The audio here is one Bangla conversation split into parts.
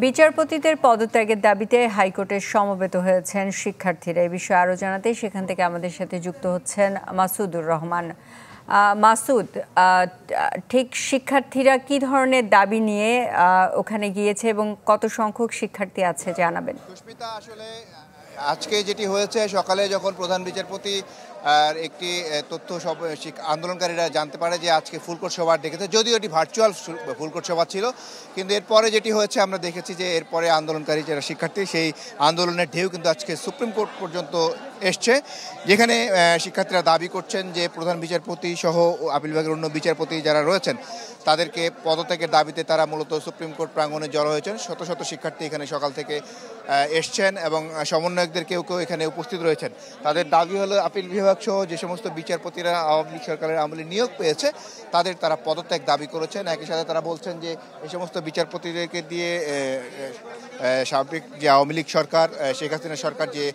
বিচারপতিদের পদত্যাগের দাবিতে হাইকোর্টে সমবেত হয়েছেন শিক্ষার্থীরা। এই বিষয়ে আরও জানাতে সেখান থেকে আমাদের সাথে যুক্ত হচ্ছেন মাসুদুর রহমান। মাসুদ, ঠিক শিক্ষার্থীরা কি ধরনের দাবি নিয়ে ওখানে গিয়েছে এবং কত সংখ্যক শিক্ষার্থী আছে জানাবেন। সুস্মিতা, আসলে আজকে যেটি হয়েছে, সকালে যখন প্রধান বিচারপতি একটি তথ্য আন্দোলনকারীরা জানতে পারে যে আজকে ফুলকোর্ট সভা ডেকেছে, যদিও এটি ভার্চুয়াল ফুলকোর্ট সভা ছিল, কিন্তু এরপরে যেটি হয়েছে আমরা দেখেছি যে এরপরে আন্দোলনকারী যারা শিক্ষার্থী সেই আন্দোলনের ঢেউ কিন্তু আজকে সুপ্রিম কোর্ট পর্যন্ত এসছে, যেখানে শিক্ষার্থীরা দাবি করছেন যে প্রধান বিচারপতি সহ আপিল বিভাগের অন্য বিচারপতি যারা রয়েছেন তাদেরকে পদত্যাগের দাবিতে তারা মূলত সুপ্রিম কোর্ট প্রাঙ্গণে জড়ো হয়েছেন। শত শত শিক্ষার্থী এখানে সকাল থেকে এসছেন এবং সমন্বয়কদের কেউ কেউ এখানে উপস্থিত রয়েছেন। তাদের দাবি হলো আপিল বিভাগ সহ যে সমস্ত বিচারপতিরা আওয়ামী লীগ সরকারের আমলে নিয়োগ পেয়েছে তারা পদত্যাগ দাবি করেছেন। একই সাথে তারা বলছেন যে এই সমস্ত বিচারপতিদেরকে দিয়ে সাবেক যে আওয়ামী লীগ সরকার, শেখ হাসিনা সরকার যে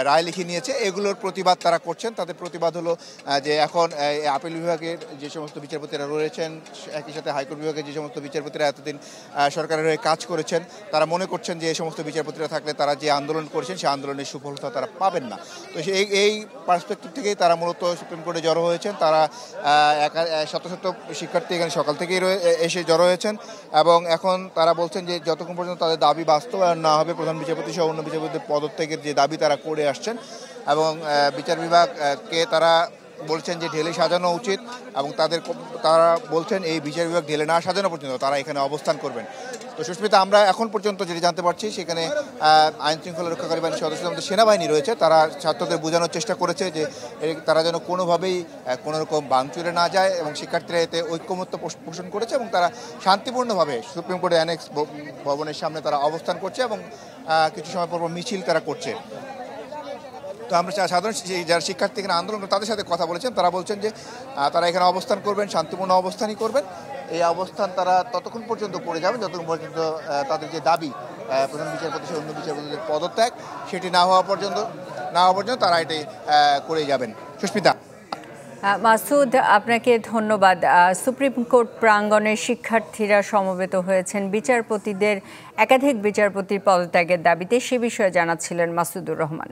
রায় লিখে নিয়েছে এগুলোর প্রতিবাদ তারা করছেন। তাদের প্রতিবাদ হলো যে এখন আপিল বিভাগের যে সমস্ত বিচারপতিরা রয়েছেন, একই সাথে হাইকোর্ট বিভাগের যে সমস্ত বিচারপতিরা এতদিন সরকারের হয়ে কাজ করেছেন, তারা মনে করছেন যে এই সমস্ত বিচারপতিরা থাকলে তারা যে আন্দোলন করেছেন সেই আন্দোলনের সুফলতা তারা পাবেন না। তো এই পার্সপেক্টিভ থেকেই তারা মূলত সুপ্রিম কোর্টে জড়ো হয়েছেন। তারা শত শত শিক্ষার্থী এখানে সকাল থেকেই এসে জড়ো হয়েছেন এবং এখন তারা বলছেন যে যতক্ষণ পর্যন্ত তাদের দাবি বাস্তবায়ন না হবে, প্রধান বিচারপতি সহ অন্য বিচারপতিদের পদত্যাগের যে দাবি তারা করে আসছেন এবং বিচার বিভাগকে তারা বলছেন যে ঢেলে সাজানো উচিত এবং তারা বলছেন এই বিচার বিভাগ ঢেলে না সাজানো পর্যন্ত তারা এখানে অবস্থান করবেন। তো সুস্মিতা, আমরা এখন পর্যন্ত যেটি জানতে পারছি সেখানে আইন শৃঙ্খলা রক্ষাকারী বাহিনীর সদস্য আমাদের সেনাবাহিনী রয়েছে, তারা ছাত্রদের বোঝানোর চেষ্টা করেছে যে তারা যেন কোনোভাবেই কোনোরকম ভাঙচুরে না যায় এবং শিক্ষার্থীরা এতে ঐক্যমত্য পোষণ করেছে এবং তারা শান্তিপূর্ণভাবে সুপ্রিম কোর্টের অ্যানেক্স ভবনের সামনে তারা অবস্থান করছে এবং কিছু সময় পর মিছিল তারা করছে। তো আমরা সাধারণ যারা শিক্ষার্থী এখানে আন্দোলন তাদের সাথে কথা বলেছেন, তারা বলছেন যে তারা এখানে অবস্থান করবেন, শান্তিপূর্ণ অবস্থানই করবেন। এই অবস্থান তারা ততক্ষণ পর্যন্ত করে যাবেন যতক্ষণ পর্যন্ত তাদের যে দাবি প্রধান বিচারপতি অন্য বিচারপতিদের পদত্যাগ সেটি না হওয়া পর্যন্ত তারা এটি করেই যাবেন। সুস্মিতা। মাসুদ, আপনাকে ধন্যবাদ। সুপ্রিম কোর্ট প্রাঙ্গণে শিক্ষার্থীরা সমবেত হয়েছেন একাধিক বিচারপতির পদত্যাগের দাবিতে, সে বিষয়ে জানাচ্ছিলেন মাসুদুর রহমান।